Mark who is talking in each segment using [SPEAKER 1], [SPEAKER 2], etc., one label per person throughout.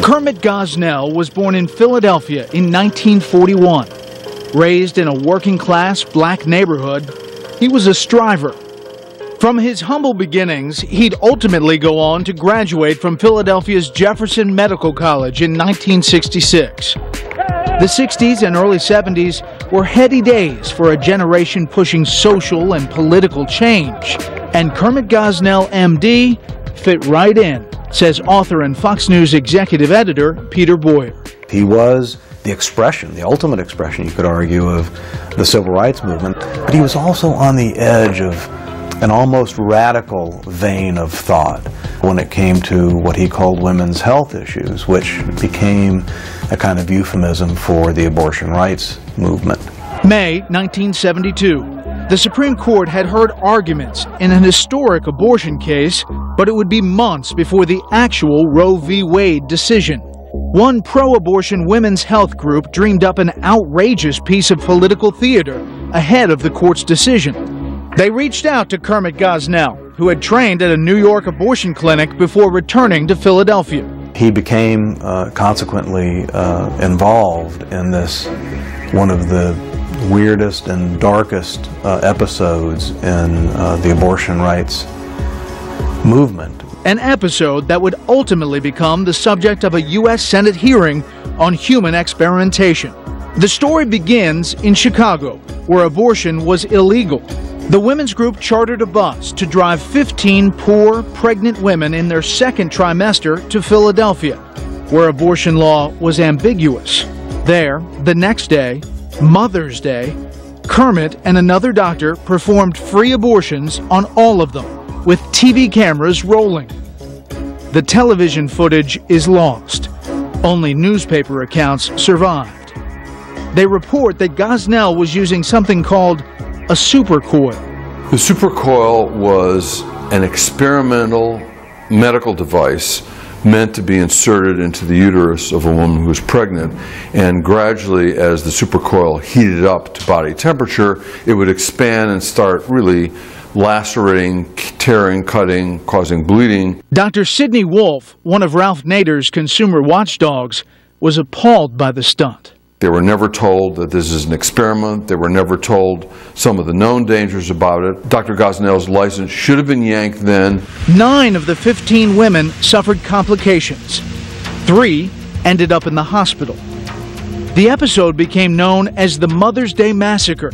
[SPEAKER 1] Kermit Gosnell was born in Philadelphia in 1941. Raised in a working-class black neighborhood, he was a striver. From his humble beginnings, he'd ultimately go on to graduate from Philadelphia's Jefferson Medical College in 1966. The 60s and early 70s were heady days for a generation pushing social and political change. And Kermit Gosnell, MD, fit right in, says author and Fox News executive editor Peter Boyer.
[SPEAKER 2] He was the expression, the ultimate expression, you could argue, of the civil rights movement. But he was also on the edge of an almost radical vein of thought when it came to what he called women's health issues, which became a kind of euphemism for the abortion rights movement.
[SPEAKER 1] May 1972. The Supreme Court had heard arguments in an historic abortion case, but it would be months before the actual Roe v. Wade decision. One pro-abortion women's health group dreamed up an outrageous piece of political theater ahead of the court's decision. They reached out to Kermit Gosnell, who had trained at a New York abortion clinic before returning to Philadelphia.
[SPEAKER 2] He became consequently involved in this, one of the weirdest and darkest episodes in the abortion rights movement.
[SPEAKER 1] An episode that would ultimately become the subject of a U.S. Senate hearing on human experimentation. The story begins in Chicago, where abortion was illegal. The women's group chartered a bus to drive 15 poor, pregnant women in their second trimester to Philadelphia, where abortion law was ambiguous. There, the next day, Mother's Day, Kermit and another doctor performed free abortions on all of them, with TV cameras rolling. The television footage is lost. Only newspaper accounts survived. They report that Gosnell was using something called a super-coil.
[SPEAKER 3] The super-coil was an experimental medical device meant to be inserted into the uterus of a woman who was pregnant, and gradually, as the super-coil heated up to body temperature, it would expand and start really lacerating, tearing, cutting, causing bleeding.
[SPEAKER 1] Dr. Sidney Wolf, one of Ralph Nader's consumer watchdogs, was appalled by the stunt.
[SPEAKER 3] They were never told that this is an experiment. They were never told some of the known dangers about it. Dr. Gosnell's license should have been yanked then.
[SPEAKER 1] 9 of the 15 women suffered complications. 3 ended up in the hospital. The episode became known as the Mother's Day Massacre.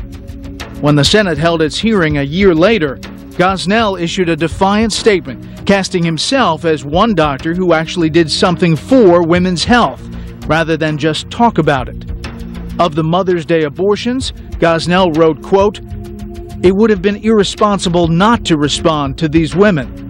[SPEAKER 1] When the Senate held its hearing a year later, Gosnell issued a defiant statement, casting himself as one doctor who actually did something for women's health, rather than just talk about it. Of the Mother's Day abortions, Gosnell wrote, quote, "It would have been irresponsible not to respond to these women.